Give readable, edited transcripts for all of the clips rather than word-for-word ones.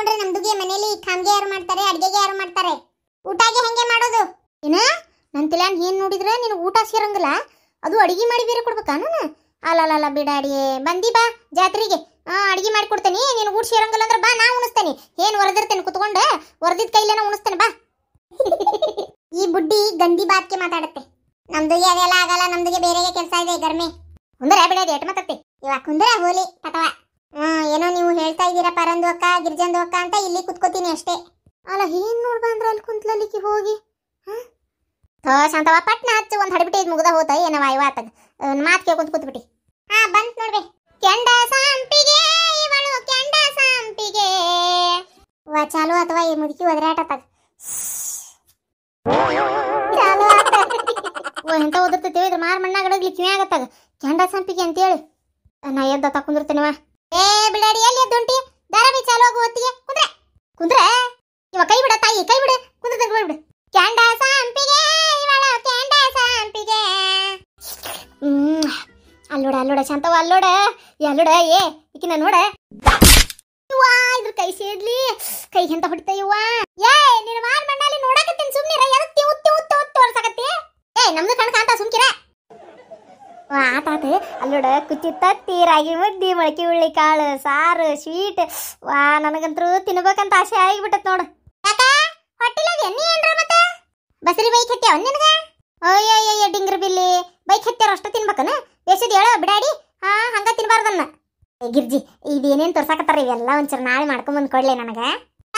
ಮಲ್ಕೊಂಡ್ರೆ ನಮ್ದುಗೆ ಮನೇಲಿ ಖಾಮ್ಗೆ ಯಾರು ಮಾಡ್ತಾರೆ, ಅಡ್ಗೆಗೆ ಯಾರು ಮಾಡ್ತಾರೆ, ಊಟಗೆ ಹೆಂಗೆ ಮಾಡೋದು? ಏನ ನನ್ನ ತಿಳ್ಯಾನ್ ಏನ್ ನೋಡಿದ್ರೆ ನೀನು ಊಟ ಸೇರಂಗಿಲ್ಲ, ಅದು ಅಡಿಗೆ ಮಾಡಿ ಬೇರೆ ಕೊಡ್ಬೇಕಾ? ನಾನು ಅಲ್ಲ ಬಿಡಾಡಿ ಬಂದಿ ಬಾ ಜಾತ್ರೆಗೆ, ಅಡಿಗೆ ಮಾಡಿ ಕೊಡ್ತೇನೆ. ನೀನು ಊಟ ಸೇರಂಗಿಲ್ಲ ಅಂದ್ರೆ ಬಾ, ನಾ ಉಣಿಸ್ತೇನೆ. ಏನ್ ಹೊರದಿರ್ತೇನೆ ಕುತ್ಕೊಂಡು, ಹೊರದಿದ್ ಕೈಲೇನ ಉಣಿಸ್ತೇನೆ ಬಾ. ಈ ಬುಡ್ಡಿ ಗಂದಿ ಬಾತ್ಗೆ ಮಾತಾಡುತ್ತೆ. ನಮ್ದುಗೆ ಅದೆಲ್ಲ ಆಗಲ್ಲ, ನಮ್ದುಗೆ ಬೇರೆಗೆ ಕೆಲಸ ಇದೆ ಗರ್ಮಿ. ಕುಂದ್ರೆ ಬಿಡಾಡಿ ಎಟ್ ಮಾತಾಡ್ತಿ ಇವಾಗ, ಕುಂದ್ರೆ ಹೋಲಿ ಪಟವ. ಏನೋ ನೀವು ಹೇಳ್ತಾ ಇದ್ದೀರಾ ಪರಂದು ಅಕ್ಕ ಗಿರ್ಜಂದು ಅಕ್ಕ ಅಂತ ಇಲ್ಲಿ ಕುತ್ಕೋತೀನಿ ಅಷ್ಟೇ. ಅಲ್ಲ ಏನ್ ನೋಡ್ಬಾ ಅಂದ್ರೆ ಅಲ್ಲಿ ಕುಂತ್ಲಲಿಕ್ಕೆ ಹೋಗಿ ಶಾಂತವ ಪಟ್ನ ಹಚ್ಚು ಒಂದ್ ಹಡಿಬಿಟ್ಟು ಇದು ಮುಗ್ದ ಹೋತ ಏನವ ಇವತ್ತಾಗ ಮಾತ್ ಕೇಳ್ಕೊಂತ ಕೂತ್ಬಿಟ್ಟಿ. ಬಂತ್ ನೋಡ್ಬೆ ಕೆಂಡ ಸಂಪಿಗೆ ಇವಳು ಕೆಂಡ ಸಂಪಿಗೆ. ವಾ ಚಾಲು ಅಥವಾ ಈ ಮುದುಕಿ ಒದರಾಟತ್ತಾಗ ಚಾಲು ಆತ. ಎಂತ ಓದಿರ್ತೈತಿ ಇದ್ರ ಮಾರ್ ಮಣ್ಣಾಗ ಅಡಗ್ಲಿ ಕಿವಿ ಆಗತ್ತಾಗ ಕೆಂಡ ಸಂಪಿಗೆ ಅಂತೇಳಿ ನಾ ಎದ್ದ ಕುಂದಿರ್ತೇನವ. ಏ ಬಿಡಾಡಿ ಎಲ್ಲಿ ಎದ್ದುಂಟಿ? ಧಾರಾವಾಹಿ ಚಾಲು ಆಗು ಹೊತ್ತಿಗೆ ಕುಂದ್ರೆ ಕುಂದ್ರೆ ಇವ ಕೈ ಬಿಡ ತಾಯಿ, ಕೈ ಬಿಡು, ಕುಂದ್ರೆ ಬಿಡು. ಕೆಂಡ ಸಂಪಿಗೆ ಇವಳ ಕೆಂಡ ಸಂಪಿಗೆ. ಅಲ್ಲೋಡ ಶಾಂತವ ಅಲ್ಲೋಡ ಏ ಈಕಿನ ನೋಡ. ವಾ ಇದ್ರ ಕೈ ಸೇದ್ಲಿ, ಕೈ ಎಂತ ಹೊಡಿತ ಇವ್ವ. ಏ ನಿನ್ನ ಮಾರ್ ಮಣ್ಣಲ್ಲಿ ನೋಡಕತ್ತೀನಿ ಸುಮ್ನಿರ, ಎದಕ್ ತೋರ್ಸಕತ್ತಿ? ಏ ನಮ್ದು ಕಣ್ ಕಾಂತ ಸುಮ್ಕಿರ. ಆತಾತ ಅಲ್ಲೋಡ ಕುಚ್ಚಿ ತತ್ತಿ ರಾಗಿ ಮುದ್ದಿ ಮೊಳಕೆ ಉಳ್ಳಿ ಕಾಳು ಸಾರು ಸ್ವೀಟ್. ವಾ ನನಗಂತೂ ತಿನ್ಬೇಕಂತ ಆಸೆ ಆಗಿಬಿಟ್ಟತ್ ನೋಡು. ಯಾಕ ಹೊಟ್ಟಿಲಾಗ ಎಣ್ಣೆ ಏನ್ರ ಮತ್ತೆ ಬಸರಿ ಬೈಕ್ ಹತ್ಯಾವ ನಿನಗ? ಅಯ್ಯಯ್ಯ ಡಿಂಗ್ರ ಬಿಲ್ಲಿ ಬೈಕ್ ಹತ್ಯಾರ ಅಷ್ಟ ತಿನ್ಬೇಕನ? ಬೇಸಿದ್ ಹೇಳ ಬಿಡಾಡಿ. ಹಂಗ ತಿನ್ಬಾರ್ದನ್ನ. ಗಿರ್ಜಿ ಇದೇನೇನ್ ತೋರ್ಸಾಕತ್ತಾರ ಇವೆಲ್ಲ ಒಂಚೂರು ನಾಳೆ ಮಾಡ್ಕೊಂಬಂದ್ ಕೊಡ್ಲೆ ನನಗ.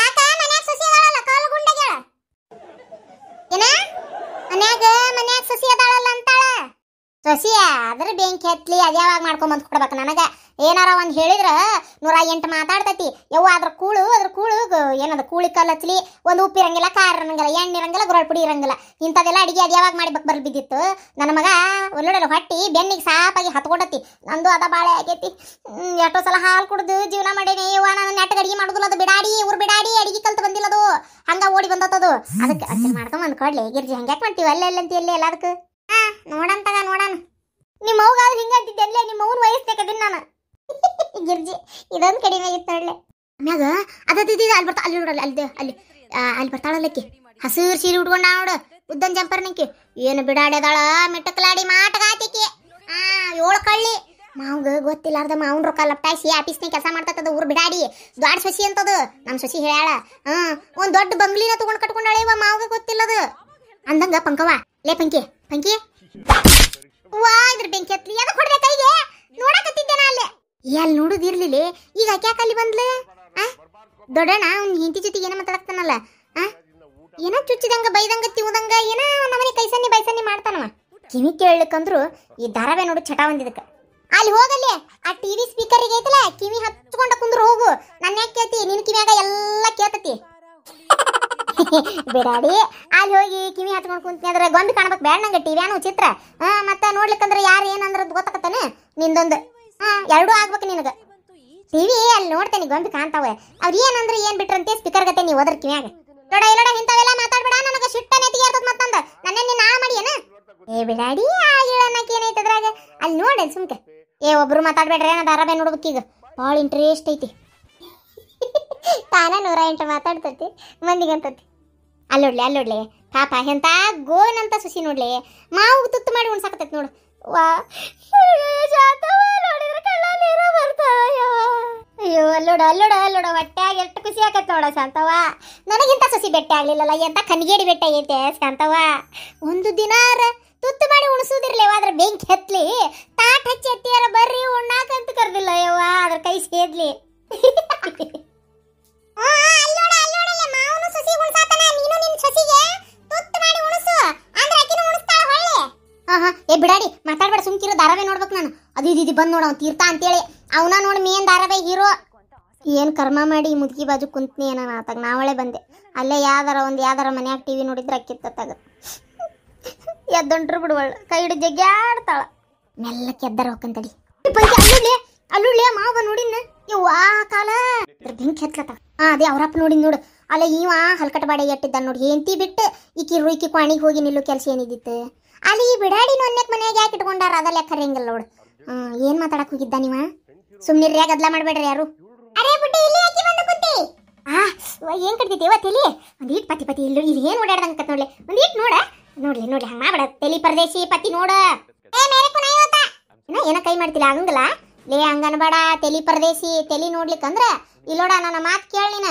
ಯಾಕ ಮನ್ಯಾಗ ಸಸಿ ಅದಾಳಲ್ಲ ಕಾಲು ಗುಂಡಾಗ ಏನ? ಮನ್ಯಾಗ ಸಸಿ ಅದಾಳಲ್ಲ ಅಂತಾಳ. ಸಸಿಯ ಅದ್ರ ಬೆಂಕಿ ಹತ್ಲಿ ಅದ್ಯಾವಾಗ ಮಾಡ್ಕೊಂಬಂದ್ ಕೊಡ್ಬೇಕು ನನಗ. ಏನಾರ ಒಂದ್ ಹೇಳಿದ್ರ 108 ಮಾತಾಡ್ತೈತಿ. ಯವ್ವ ಅದ್ರ ಕೂಳು ಏನದ ಕೂಳಿ ಕಲ್ ಹಚ್ಲಿ, ಒಂದು ಉಪ್ಪಿರಂಗಿಲ್ಲ, ಖಾರ ಇರಂಗಿಲ್ಲ, ಎಣ್ಣೆ ಇರಂಗಿಲ್ಲ, ಗುರಳ್ ಪುಡಿ ಇರಂಗಿಲ್ಲ. ಇಂಥದೆಲ್ಲ ಅಡಿಗೆ ಅದ್ಯಾವಾಗ ಮಾಡ್ಬೇಕು ಬರ್ಲ್ ಬಿದ್ದಿತ್ತು. ನನ್ನ ಮಗ ಒಳ್ಳೊಳ್ಳೆ ಹೊಟ್ಟಿ ಬೆನ್ನಿಗೆ ಸಾಪಾಗಿ ಹತ್ಕೊಡತಿ. ನಂದು ಅದ ಬಾಳೆ ಆಗೈತಿ. ಎಷ್ಟೋ ಸಲ ಹಾಲು ಕುಡ್ದು ಜೀವನ ಮಾಡೇನಿ. ಯವ್ವ ನಾನು ನೆಟ್ಟಗೆ ಅಡಿಗೆ ಮಾಡುದಿಲ್ಲ, ಅದು ಬಿಡಾಡಿ ಊರ್ ಬಿಡಾಡಿ ಅಡಿಗೆ ಕಲ್ತು ಬಂದಿಲ್ಲದು, ಹಂಗ ಓಡಿ ಬಂದತ್ತದು. ಅದಕ್ಕೆ ಮಾಡ್ಕೊಂಬಂದ್ ಕೊಡ್ಲಿ ಗಿರ್ಜಿ. ಹಂಗ್ಯಾಕ್ ಮಾಡ್ತೀವಿ ಅಲ್ಲೆಲ್ಲಂತ ಎಲ್ಲಿ ಎಲ್ಲ ಅದಕ್ಕೆ ನೋಡಂತಾಗ ನೋಡಣ. ನಿಮ್ಮ ಅವ್ಗಾದ್ರೆ ಹಿಂಗಂತಿದ್ದೆ ಅಲ್ಲೇ, ನಿಮ್ಮ ಅವ್ನ ವಯಸ್ಸೇಕದಿನ್ ನಾನು. ಗಿರ್ಜಿ ಇದೊಂದು ಕಡಿಮೆ ಆಗಿತ್ತು ನೋಡ್ಲೆ. ಆಮ್ಯಾಗ ಅಲ್ಲಿ ಬರ್ತಾ ಅಲ್ಲಿ ನೋಡಲ್ಲ ಅಲ್ಲಿ ಬರ್ತಾಳಲ್ಲಕ್ಕಿ ಹಸಿರು ಸೀರೆ ಉಟ್ಕೊಂಡ ನೋಡು, ಉದ್ದನ್ ಜಂಪರ್ ನಿಂಕಿ. ಏನು ಬಿಡಾಡ್ಯದಾಳ ಮಿಟ್ಟಕ್ಲಾಡಿ ಮಾಟಗಾತಿಕಿ. 7 ಕಳ್ಳಿ ಮಾವ್ಗ ಗೊತ್ತಿಲ್ಲಾರ್ದ ಮಾವನ್ ರೊಕ್ಕ ಲಪ್ಟಾಯಿಸಿ ಆಫೀಸ್ನಾಗ ಕೆಲಸ ಮಾಡ್ತದ ಊರ್ ಬಿಡಾಡಿ. ದೊಡ್ಡ ಸೊಸಿ ಅಂತದು ನಮ್ ಸೊಸಿ ಹೇಳ್ಯಾಳ. ಒಂದ್ ದೊಡ್ಡ ಬಂಗ್ಲಿನ ತಗೊಂಡ್ ಕಟ್ಕೊಂಡಾಳೆ ಇವ, ಮಾವ್ಗ ಗೊತ್ತಿಲ್ಲದು ಅಂದಂಗ. ಪಂಕವ ಲೇ ಪಂಕಿ ವಾ ಇದ್ರ ಬೆಂಕಿ ಹತ್ಲಿ ಅದಕ್ಕೆ ಹೊಡ್ದೆ ಕೈಗೆ. ನೋಡಕತ್ತಿದ್ದೆ ನಾ ಅಲ್ಲೇ. ಎಲ್ಲಿ ನೋಡುದಿರ್ಲಿಲ್ಲ. ಈಗ ಯಾಕೆ ಅಲ್ಲಿ ಬಂದ್ಲೆ? ದೊಡ್ಡಣ್ಣ ಅವ್ನ ಹೆಂಡತಿ ಜೊತೆಗೆ ಏನೋ ಮಾತಾಡ್ತಾನಲ್ಲ, ಏನೋ ಚುಚ್ಚಿದಂಗ ಬೈದಂಗ ತಿವುದಂಗ ಏನೋ ನಮ್ಮನೆ ಕೈಸನ್ನಿ ಬೈಸನ್ನಿ ಮಾಡ್ತಾನವ. ಕಿವಿ ಕೇಳಲಿಕ್ಕಂದ್ರು ಈ ಧಾರಾವಾಹಿ ನೋಡು ಚಟ ಒಂದಿದಕ್ಕ. ಅಲ್ಲಿ ಹೋಗಲ್ಲಿ ಆ ಟಿವಿ ಸ್ಪೀಕರಿಗೆ ಐತಲ್ಲ, ಕಿವಿ ಹಚ್ಕೊಂಡ ಕುಂದ್ರು ಹೋಗು. ನನ್ನ ಯಾಕೆ ಕೇಳ್ತಿ? ನಿನ್ ಕಿವಿಯಾಗ ಎಲ್ಲ ಕೇಳ್ತತಿ. ಬಿಡಾಡಿ ಅಲ್ಲಿ ಹೋಗಿ ಕಿವಿ ಹತ್ಕೊಂಡು ಕುಂತೀನಿ ಅಂದ್ರೆ ಗೊಂಬಿ ಕಾಣ್ಬೇಕು ಬೇಡ ನಂಗೆ. ಟಿವಿಯಾನು ಚಿತ್ರ ಮತ್ತೆ ನೋಡ್ಲಿಕ್ಕಂದ್ರೆ ಯಾರು ಏನಂದ್ರದ್ದು ಗೊತ್ತಾಕತ್ತಾನೆ ನಿಂದೊಂದು. ಎರಡೂ ಆಗ್ಬೇಕು ನಿನಗ. ಟಿವಿ ಅಲ್ಲಿ ನೋಡ್ತೇನೆ ಗೊಂಬಿ ಕಾಣ್ತಾವೆ. ಅವ್ರು ಏನಂದ್ರೆ ಏನ್ ಬಿಟ್ರಂತೆ ಸ್ಪೀಕರ್ ಗತೆ ನೀವು ಹೋದ್ರ ಕಿವಿಯಾಗ. ನೋಡ ಇಲ್ಲೋಡ ಇಂಥವೆಲ್ಲ ಮಾತಾಡ್ಬೇಡ, ನನಗೆ ಶಿಟ್ಟ ನೆತ್ತಿಗೆ ಇರ್ತದ ಮತ್ತಂದ ನನ್ನ ನಿನ್ನ ನಾಳ ಮಾಡಿ ಏನ. ಏ ಬಿಡಾಡಿ ಆಗಿಳನ್ನಕ್ಕೆ ಏನೈತೆ ಅದ್ರಾಗ? ಅಲ್ಲಿ ನೋಡಿ ಸುಮ್ಕೆ. ಒಬ್ರು ಮಾತಾಡ್ಬೇಡ್ರಿ, ನಾ ಧಾರಾವಾಹಿ ನೋಡ್ಬೇಕೀಗ, ಭಾಳ ಇಂಟ್ರೆಸ್ಟ್ ಐತಿ. ತಾನ 108 ಮಾತಾಡ್ತತಿ ಮಂದಿಗಂತತಿ. ಅಲ್ಲೋಡ್ಲಿ ಪಾಪ ಎಂತ ಗೋನಂತ ಸುಸಿ ನೋಡ್ಲಿ, ಮಾವು ತುತ್ತು ಮಾಡಿ ಉಣ್ಸಾಕತೈತಿ ನೋಡು. ವಾ ಅಯ್ಯೋ ಅಲ್ಲೋಡ ಹೊಟ್ಟೆಯಾಗ ಎಷ್ಟು ಖುಷಿ ಆಕತ್ ನೋಡ ಶಾಂತವ. ನನಗಿಂತ ಸುಸಿ ಬೆಟ್ಟೆ ಆಗ್ಲಿಲ್ಲಲ್ಲ, ಎಂತ ಕನ್ಗೇಡಿ ಬೆಟ್ಟ ಆಗೈತೆ ಶಾಂತವ. ಒಂದು ದಿನಾರ ತುತ್ತು ಮಾಡಿ ಉಣಿಸೋದಿರ್ಲೇವ, ಅದ್ರ ಬೆಂಕಿ ಹತ್ಲಿ ತಾಟ್ ಹಚ್ಚಿ ಎತ್ತಿಯಾರ ಬರ್ರಿ ಉಣ್ಣಾಕಂತ ಕರ್ದಿಲ್ಲ ಯವ್ವ, ಅದ್ರ ಕೈ ಸೇದ್ಲಿ. ಏ ಬಿಡಾಡಿ ಮಾತಾಡ್ಬೇಡ ಸುಮ್ಕಿರೋ, ಧಾರಾವಾಹಿ ನೋಡ್ಬೇಕು ನಾನು. ಅದು ಇದು ಬಂದ್ ನೋಡ ತೀರ್ಥ ಅಂತೇಳಿ ಅವನ ನೋಡಿ ಮೇನ್ ಧಾರಾವಾಹಿ ಹೀರೋ. ಏನ್ ಕರ್ಮ ಮಾಡಿ ಮುದುಕಿ ಬಾಜು ಕುಂತ್ನಿ ಏನ ಆತಾಗ ನಾವಳೆ ಬಂದೆ. ಅಲ್ಲೇ ಯಾವ್ದಾರ ಮನ್ಯಾಗ ಟಿವಿ ನೋಡಿದ್ರೆ ಅಕ್ಕಿತ್ತಾಗ ಎದ್ದೊಂಟ್ರು ಬಿಡುವಳ, ಕೈ ಹಿಡಿದು ಜಗ್ಗಾಡ್ತಾಳ. ಮೆಲ್ಲಕ್ಕೆ ಎದ್ದಾರ ಹೋಗಂತಡಿ. ಅಲ್ಲುಳ್ಳಿ ಮಾವ ನೋಡಿನ ಇವ್ ಆ ಕಾಲ ಬೆಂಕಿ ಹತ್ಲತ್ತ. ಅದೇ ಅವ್ರಪ್ಪ ನೋಡಿನ್ ನೋಡು. ಅಲ್ಲ ಇವ ಹಲ್ಕಟ ಬಾಡಿಗೆ ಎಟ್ಟಿದ್ದ ನೋಡಿ, ಹೆಂಡತಿ ಬಿಟ್ಟು ಈಕಿ ಕ್ವಾಣಿಗೆ ಹೋಗಿ ನಿಲ್ಲು ಕೆಲಸ ಏನಿದ್ದಿತ್ತು. ಅಲ್ಲಿ ಈ ಬಿಡಾಡಿ ನೊನ್ನೆಕ್ ಮನ್ಯಾಗ ಯಾಕೆ ಇಟ್ಕೊಂಡಾರ ಅದ ಲೆಕ್ಕ ಹೆಂಗಲ್ಲ ನೋಡು. ಏನ್ ಮಾತಾಡಕ್ ಹೋಗಿದ್ದ ನೀವ? ಸುಮ್ನಿರ್ರಿ, ಗದ್ಲ ಮಾಡ್ಬೇಡ್ರಿ ಯಾರು. ಅರೇ ಬುಡ್ಡಿ ಇಲ್ಲಿ ಯಾಕೆ ಬಂದು ಕೂತಿ? ಏನ್ ಕಟ್ತೈತಿ ತಲಿ ಒಂದೀಟ್ ಪತಿ ಪತಿ ಇಲ್ಲಿ ಇಲ್ಲಿ ಏನ್ ಓಡಾಡ್ದಂಗ ಕತ್ ನೋಡ್ಲಿ ಒಂದೀಟ್ ನೋಡ ನೋಡ್ಲಿ ನೋಡ್ಲಿ ಹಂಗ ಮಾಡ್ಬೇಡ ತಲಿ ಪರದೇಶಿ ಪತಿ ನೋಡ ಏನ ಕೈ ಮಾಡ್ತಿಲ್ಲ ಆಗಂಗಿಲ್ಲ ಲೇ ಹಂಗನ್ಬೇಡ ತಲಿ ಪರದೇಶಿ ತಲಿ ನೋಡ್ಲಿಕ್ಕಂದ್ರ ಇಲ್ಲೋಡ ನನ್ನ ಮಾತು ಕೇಳಿ ನೀನ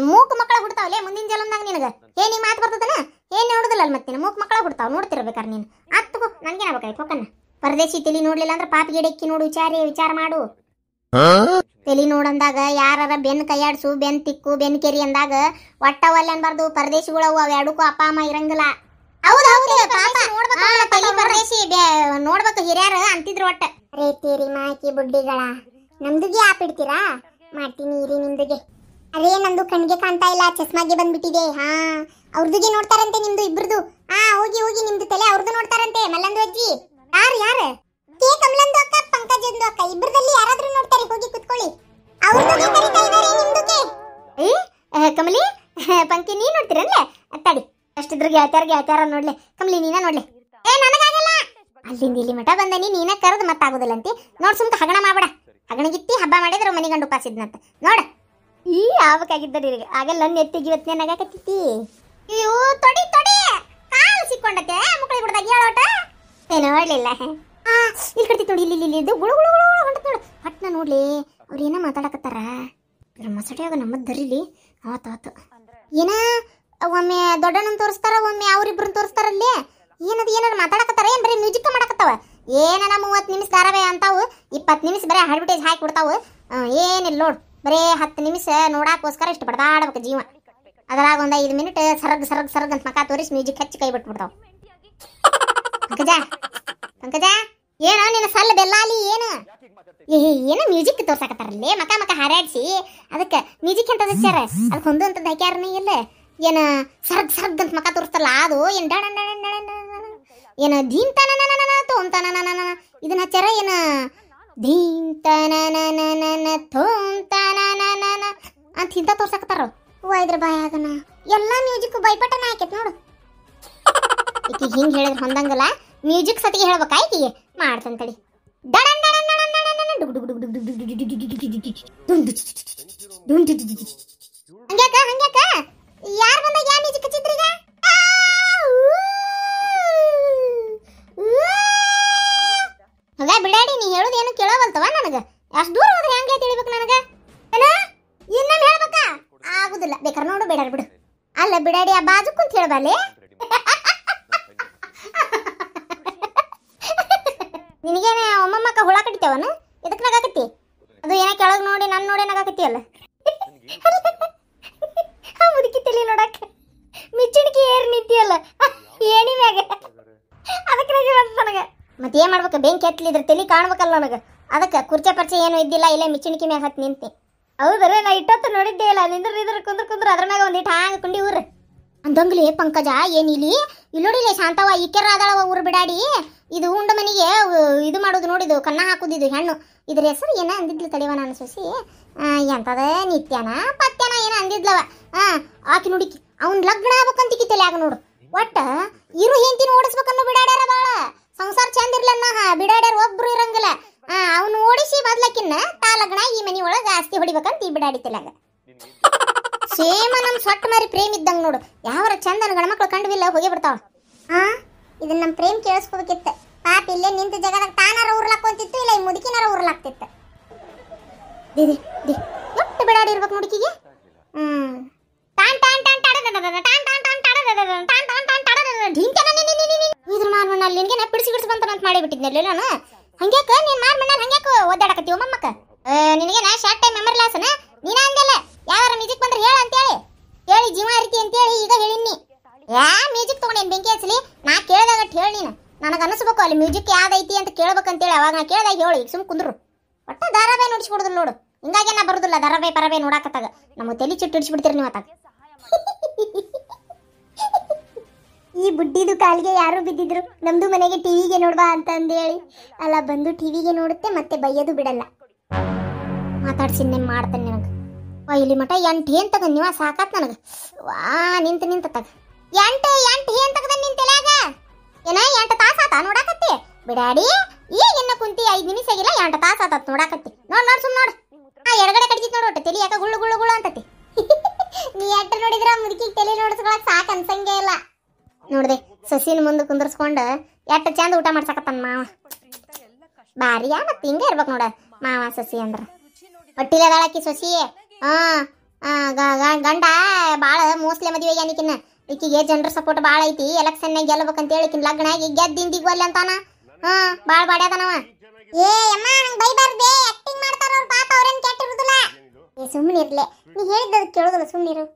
ಮೂಕ್ ಮಕ್ಕಳ ಹುಡ್ತಾವಲೇ ಮುಂದಿನ ಜಲಂದಾಗ ನಿನಗ ಏನಿಗೆ ಮಾತು ಬರ್ತದನ ಏನ್ ನೋಡುದಿಲ್ಲ ಮತ್ತೆ ಮೂಕ್ ಮಕ್ಕಳ ಹುಡ್ತಾವ ನೋಡ್ತಿರ್ಬೇಕಾರ ನೀನು ಆತ್ಗೋ ನನ್ಗೇನಾಗ್ಬೇಕಾಯ್ತು ಹೋಕನ್ನ ಪರದೇಶಿ ತಲಿ ನೋಡ್ಲಿಲ್ಲ ಅಂದ್ರೆ ಪಾಪ ಗಿಡಕ್ಕಿ ನೋಡು ವಿಚಾರ ಮಾಡು ತಲಿ ನೋಡಂದಾಗ ಯಾರ ಬೆನ್ ಕೈಯಾಡ್ಸು ಬೆನ್ ತಿಕ್ಕು ಬೆನ್ ಕೆರಿ ಅಂದಾಗ ಒಟ್ಟವಲ್ಲ ಅನ್ಬಾರ್ದು ಪರದೇಶಿಗಳು ಅವು ಎರಡಕ್ಕೂ ಅಪ್ಪ ಅಮ್ಮ ಇರಂಗಿಲ್ಲ ಪರದೇಶಿ ನೋಡ್ಬೇಕು ಹಿರಿಯರ ಅಂತಿದ್ರು ಒಟ್ಟ ರೇ ತೇರಿ ಮಾಕಿ ಬುಡ್ಡಿಗಳ ನಮ್ದುಗೆ ಆಪಿಡ್ತೀರಾ ಮಾಡ್ತೀನಿ ಇರಿ ನಿಮ್ದುಗೆ ಅರೇ ನಂದು ಕಣ್ಗೆ ಕಾಣ್ತಾ ಇಲ್ಲ ಚಸ್ಮಾಗೆ ಬಂದ್ಬಿಟ್ಟಿದೆ ಹಾ ಅವ್ರದುಗೆ ನೋಡ್ತಾರಂತೆ ನಿಮ್ದು ಇಬ್ರದು ಹೋಗಿ ಹೋಗಿ ನಿಮ್ದು ತಲೆ ಅವ್ರದ್ದು ನೋಡ್ತಾರಂತೆ ಮಲ್ಲಂದು ಅಜ್ಜಿ ಯಾರು ಕೆ ಕಮಲಂದು ಅಕ್ಕ ಪಂಕಜಂದು ಅಕ್ಕ ಇಬ್ಬರದಲ್ಲಿ ಯಾರಾದ್ರೂ ನೋಡ್ತಾರೆ ಹೋಗಿ ಕುತ್ಕೊಳ್ಳಿ ಅವ್ರದುಗೆ ಕರೀತಾ ಇದ್ದಾರೆ ನಿಮ್ದುಗೆ ಕಮಲಿ ಪಂಕಿ ನೀ ನೋಡ್ತೀರಲ್ಲ ತಡಿ ಅಷ್ಟಿದ್ರ ಗೆಳತ್ಯಾರ ನೋಡ್ಲೆ ಕಮಲಿ ನೀನ ನೋಡ್ಲೆ ನನಗಾಗಲ್ಲ ಅಲ್ಲಿಂದ ಇಲ್ಲಿ ಮಠ ಬಂದನಿ ನೀನ ಕರೆದು ಮತ್ತಾಗೋದಿಲ್ಲ ಅಂತಿ ನೋಡ್ ಸುಮ್ಕ ಹಗಣ ಮಾಡ್ಬೇಡ ಹಗಣಗಿತ್ತಿ ಹಬ್ಬ ಮಾಡಿದ್ರೆ ಮನೆ ಗಂಡು ಉಪಾಸಿದ್ನಂತ ನೋಡ ಈ ಆವಕ್ಕಾಗಿದ್ದ ಆಗಲ್ಲ ನನ್ನ ಎತ್ತಿಗೆ ಇವತ್ತು ನಗಾಕತ್ತಿತ್ತಿ ಅಯ್ಯೋ ತೊಡಿ ಕಾಲು ಸಿಕ್ಕೊಂಡತ್ತೆ ಮುಕ್ಕಳಿ ಬಿಡ್ದಾಗ ಹೇಳೋಟ ಏನು ನೋಡ್ಲಿಲ್ಲ ಇಲ್ಲಿ ಕಟ್ತಿ ನೋಡಿ ಇಲ್ಲಿ ಇದು ಗುಳು ಗುಳು ಗುಳು ಹೊಂಟತ್ ನೋಡು ಪಟ್ನ ನೋಡ್ಲಿ ಅವ್ರು ಏನೋ ಮಾತಾಡಕತ್ತಾರ ಇದ್ರ ಮಸಟಿಯಾಗ ನಮ್ಮದ್ ದರಿಲಿ ಆತು ಏನ ಒಮ್ಮೆ ದೊಡ್ಡಣ್ಣನ್ ತೋರಿಸ್ತಾರ ಒಮ್ಮೆ ಅವ್ರಿಬ್ರನ್ನ ತೋರಿಸ್ತಾರಲ್ಲಿ ಏನಾರು ಮಾತಾಡಕತ್ತಾರ ಏನ್ ಬರೀ ಮ್ಯೂಸಿಕ್ ಮಾಡಕತ್ತಾವ ಏನ 30 ನಿಮಿಷ ಧಾರಾವಾಹಿ ಅಂತಾವು 20 ನಿಮಿಷ ಬರೀ ಅಡ್ವರ್ಟೈಸ್ ಹಾಕಿ ಬಿಡ್ತಾವು ಏನಿಲ್ಲ ನೋಡ್ ಬರೇ 10 ನಿಮಿಷ ನೋಡಾಕೋಸ್ಕರ ಇಷ್ಟ ಬಡದಾಡ್ಬೇಕು ಜೀವ ಅದ್ರಾಗ ಒಂದ್ 5 ಮಿನಿಟ್ ಸರಗ್ ಅಂತ ಮಕ ತೋರಿಸಿ ಮ್ಯೂಸಿಕ್ ಹಚ್ಚಿ ಕೈ ಬಿಟ್ಬಿಡ್ತಾವ ಪಂಕಜ ಏನ ನಿನ್ನ ಸಲ್ಲ ಬೆಲ್ಲಾಲಿ ಏನ ಮ್ಯೂಸಿಕ್ ತೋರ್ಸಾಕತ್ತಾರಲ್ಲೇ ಮಕ ಹಾರಾಡ್ಸಿ ಅದಕ್ಕೆ ಮ್ಯೂಸಿಕ್ ಅಂತ ಹಚ್ಚಾರ ಅದಕ್ಕೆ ಹೊಂದು ಅಂತ ಹಾಕ್ಯಾರನೇ ಇಲ್ಲ ಏನ ಸರಗ್ ಅಂತ ಮಕ ತೋರಿಸ್ತಾರಲ್ಲ ಅದು ಏನ್ ಏನ ಧೀಮ್ ತೋಂತಾನ ಇದನ್ನ ಹಚ್ಚಾರ ಏನ ಧೀಮ್ ತನ ಥೋಂತಾನ ಅಂತ ಇಂತ ತೋರ್ಸಾಕತ್ತಾರ ಇದ್ರ ಬಾಯಾಗನ ಎಲ್ಲಾ ಮ್ಯೂಸಿಕ್ ಬೈಪಟನ ಹಾಕೈತ್ ನೋಡು ಈಕಿ ಹಿಂಗ್ ಹೇಳಿದ್ರೆ ಹೊಂದಂಗಲ್ಲ ಮ್ಯೂಸಿಕ್ ಸತಿಗೆ ಹೇಳ್ಬೇಕಾ ಈಕಿಗೆ ಮಾಡ್ತಂತಡಿ ಹಂಗ್ಯಾಕ ಯಾರ್ ಬಂದಾಗ ಯಾ ಮ್ಯೂಸಿಕ್ ಹಚ್ಚಿದ್ರೀಗ ಹಂಗ ಬಿಡಾಡಿ ನೀ ಹೇಳೋದು ಏನು ಕೇಳವಲ್ತವ ನನಗ ಅಷ್ಟು ದೂರ ಹೋದ್ರೆ ಹೆಂಗೆ ತಿಳಿಬೇಕು ನನಗ ಇನ್ನೊಮ್ಮೆ ಹೇಳ್ಬೇಕಾ ಆಗುದಿಲ್ಲ ಬೇಕಾರೆ ನೋಡು ಬೇಡ ಬಿಡು ಅಲ್ಲ ಬಿಡಾಡಿ ಆ ಬಾಜು ಕುಂತ ಹೇಳ್ಬಾಲೆ ನಿನಗೇನೆ ಒಮ್ಮಮ್ಮಕ್ಕ ಹುಳ ಕಡಿತೇವನ ಇದಕ್ಕೆ ನಗಾಕತ್ತಿ ಅದು ಏನ ಕೆಳಗೆ ನೋಡಿ ನನ್ನ ನೋಡಿ ನಗಾಕತ್ತಿ ಅಲ್ಲ ಮುದುಕಿ ತಲಿ ನೋಡಕ್ಕೆ ಮಿಚ್ಚಣಿಕೆ ಏರ್ ನಿಂತಿಯಲ್ಲ ಏಣಿ ಮ್ಯಾಗ ಅದಕ್ಕೆ ನಗೆ ಬಂತ ನನಗೆ ಮತ್ತೆ ಏನ್ ಮಾಡ್ಬೇಕು ಬೆಂಕಿ ಹತ್ತಲಿದ್ರೆ ತಲಿ ಕಾಣ್ಬೇಕಲ್ಲ ನನಗೆ ಅದಕ್ಕೆ ಕುರ್ಚೆ ಪರ್ಚೆ ಏನು ಇದ್ದಿಲ್ಲ ಇಲ್ಲೇ ಮಿಚ್ಚಣಿಕೆ ಮ್ಯಾಗ ಹತ್ತು ನಿಂತೆ ಹೌದ್ರೆ ನಾ ಇಟ್ಟೊತ್ತು ನೋಡಿದ್ದೆ ಇಲ್ಲ ನಿಂದ್ರ ಕುಂದ್ರ ಅದ್ರ ಮ್ಯಾಗ ಒಂದಿಟ್ಟು ಹಾಂಗ ಕುಂಡಿ ಊರು ಅಂದಂಗ್ಲಿ ಪಂಕಜ ಏನಿಲ್ಲಿ ಇಲ್ಲೋಡಿಲ್ಲ ಶಾಂತವ ಈಕೆರ ಆದಳವ ಊರು ಬಿಡಾಡಿ ಇದು ಉಂಡ ಮನೆಗೆ ಇದು ಮಾಡೋದು ನೋಡಿದು ಕನ್ನ ಹಾಕುದಿದ್ದು ಹೆಣ್ಣು ಇದ್ರ ಹೆಸರು ಏನ ಅಂದಿದ್ಲು ತಡಿವ ನಾನು ಸೊಸಿ ಎಂತದ ನಿತ್ಯನ ಪತ್ಯನ ಏನ ಅಂದಿದ್ಲವ ಆಕಿ ನೋಡಿಕಿ ಅವ್ನ್ ಲಗ್ನ ಆಗ್ಬೇಕಂತ ತಲೆ ಆಗ ನೋಡು ಒಟ್ಟ ಇರು ಹೆಂಡತಿನ ಓಡಿಸ್ಬೇಕನ್ನೋ ಬಿಡಾಡ್ಯಾರ ಬಾಳ ಸಂಸಾರ ಚಂದ ಇರ್ಲನ್ನ ಬಿಡಾಡ್ಯಾರ ಒಬ್ರು ಇರಂಗಿಲ್ಲ ಅವ್ನು ಓಡಿಸಿ ಬದ್ಲಕ್ಕಿನ್ನ ತಾ ಲಗ್ನ ಈ ಮನಿ ಒಳಗ ಆಸ್ತಿ ಹೊಡಿಬೇಕಂತ ಈ ಬಿಡಾಡಿ ತಲೆಯಾಗ ಸೇಮ ನಮ್ ಸೊಟ್ಟ ಮಾರಿ ಪ್ರೇಮ್ ಇದ್ದಂಗ ನೋಡು ಯಾವರ ಚಂದನ ಗಣಮಕ್ಳು ಕಂಡುವಿಲ್ಲ ಹೋಗಿ ಬಿಡ್ತಾವ ಇದನ್ನ ನಮ್ ಪ್ರೇಮ್ ಕೇಳಿಸ್ಕೋಬೇಕಿತ್ತ ಪಾಪ ಇಲ್ಲೇ ನಿಂತ ಜಗದಾಗ ತಾನಾರ ಉರ್ಲಾಕೊಂತಿತ್ತು ಇಲ್ಲ ಈ ಮುದುಕಿನಾರ ಉರ್ಲಾಕ್ತಿತ್ತು ಒಟ್ಟು ಬಿಡಾಡಿ ಇರ್ಬೇಕು ಮುದುಕಿಗೆ ಇದ್ರ ಮಾರ್ಮಣ್ಣಲ್ಲಿ ನಿನ್ಗೆ ನಾ ಬಿಡಿಸಿ ಬಂತಾನಂತ ಮಾಡಿ ಬಿಟ್ಟಿದ್ನಲ್ಲ ನಾನು ಹಂಗ್ಯಾಕ ನೀನ್ ಮಾರ್ಮಣ್ಣಲ್ಲಿ ಹಂಗ್ಯಾಕ ಓದಾಡಕತ್ತೀವ ಮಮ್ಮಕ್ಕ ನಿನಗೆ ನಾ ಶಾರ್ಟ್ ಟೈಮ್ ಮೆಮರಿ ಲಾಸನ ನೀನ ಅಂದಲ್ಲ ಯಾವಾರ ಮ್ಯೂಸಿಕ್ ಬಂದ್ರೆ ಹೇಳ ಅಂತೇಳಿ ಹೇಳಿ ಜೀವ ರೀತಿ ಅಂತೇಳಿ ಈಗ ಹೇಳಿನಿ ಯಾ ಮ್ಯೂಸಿಕ್ ತಗೊಂಡೇನು ಬೆಂಕಿ ಹಚ್ಚಲಿ ನಾ ಕೇಳಿದಾಗ ಹೇಳಿ ನೀನು ನನಗೆ ಅನಿಸ್ಬೇಕು ಅಲ್ಲಿ ಮ್ಯೂಸಿಕ್ ಯಾವ್ದೈತಿ ಅಂತ ಕೇಳ್ಬೇಕಂತೇಳಿ ಅವಾಗ ನಾ ಕೇಳಿದಾಗ ಹೇಳಿ ಈಗ ಸುಮ್ ಕುಂದ್ರು ಒಟ್ಟ ಧಾರಾವಾಹಿ ನೋಡಿಸ್ಕೊಡುದಿಲ್ಲ ನೋಡು ಹಿಂಗಾಗಿ ನಾ ಬರುದಿಲ್ಲ ಧಾರಾವಾಹಿ ಪರವಾಹಿ ನೋಡಾಕತ್ತಾಗ ನಮ್ಮ ತಲೆ ಚಿಟ್ಟು ಹಿಡಿಸ್ಬಿಡ್ತೀರಿ ನೀವು ಅತ್ತಾಗ ಈ ಬುಡ್ಡಿದು ಕಾಲಿಗೆ ಯಾರು ಬಿದ್ದಿದ್ರು ನಮ್ದು ಮನೆಗೆ ಟಿವಿಗೆ ನೋಡ್ಬಾ ಅಂತ ಅಂದೇಳಿ ಅಲ್ಲ ಬಂದು ಟಿವಿಗೆ ನೋಡುತ್ತೆ ಮತ್ತೆ ಬೈಯೋದು ಬಿಡಲ್ಲ ಮಾತಾಡ್ಸಿನ್ನೆ ಮಾಡ್ತಾನೆ ನನಗೆ ಇಲ್ಲಿ ಮಠ 8 ಏನ್ ತಗ ನೀವ ಸಾಕಾತ್ ನನಗೆ ವಾ ನಿಂತ ತಗ 8 ಏನ್ ತಗದ ನಿನ್ ತಲೆಯಾಗ ಏನ 8 ತಾಸ ಆತ ನೋಡಾಕತ್ತಿ ಬಿಡಾಡಿ ಈಗ ಇನ್ನ ಕುಂತಿ 5 ನಿಮಿಷ ಆಗಿಲ್ಲ 8 ತಾಸ ಆತ ನೋಡಾಕತ್ತಿ ನೋಡ್ ಸುಮ್ ನೋಡ್ ಎಡಗಡೆ ಕಡಿತಿತ್ ನೋಡು ತಲೆ ಯಾಕ ಗುಳ್ಳು ಅಂತತಿ ಎಟ್ಟ ನೋಡಿದ್ರ ಮುದುಕಿ ತಲೆ ನೋಡಿಸ್ಕೊಳಕ್ ಸಾಕ್ ಅನ್ಸಂಗೇ ಇಲ್ಲ ನೋಡ್ದೆ ಸಸಿನ ಮುಂದೆ ಕುಂದರ್ಸ್ಕೊಂಡ ಎಟ್ಟ ಚಂದ ಊಟ ಮಾಡ್ಸಕತ್ತಾನ ಮಾವ ಬಾರಿಯಾ ಮತ್ ಹಿಂಗ ಇರ್ಬೇಕು ನೋಡ ಮಾವ ಸಸಿ ಅಂದ್ರ ಹೊಟ್ಟಿಲದಾಳಕಿ ಸೊಸಿ ಗಂಡ ಬಾಳ ಮೋಸ್ಲೆ ಮದುವೆ ಆಗ್ಯಾನಿಕಿನ್ನ ಈಕಿಗೆ ಜನರ ಸಪೋರ್ಟ್ ಬಾಳ ಐತಿ ಎಲೆಕ್ಷನ್ ಗೆಲ್ಲಬೇಕಂತ ಹೇಳಿಕಿನ್ ಲಗ್ನ ಆಗಿ ಗೆದ್ದಿಂದಿಗ್ ಒಲ್ಲೆ ಅಂತಾನ ಬಾಳ ಬಾಡ್ಯಾದನವ ಏ ಅಮ್ಮ ಹಂಗ ಬೈಬಾರ್ದೆ ಆಕ್ಟಿಂಗ್ ಮಾಡ್ತಾರ ಅವ್ರ ಪಾಪ ಅವ್ರೇನ್ ಕೆಟ್ಟಿರುದಿಲ್ಲ ಏ ಸುಮ್ಮನೆ ಇರ್ಲೆ ನೀ ಹೇಳಿದ್ದದ ಕೇಳೋದಿಲ್ಲ ಸುಮ್ಮನಿರು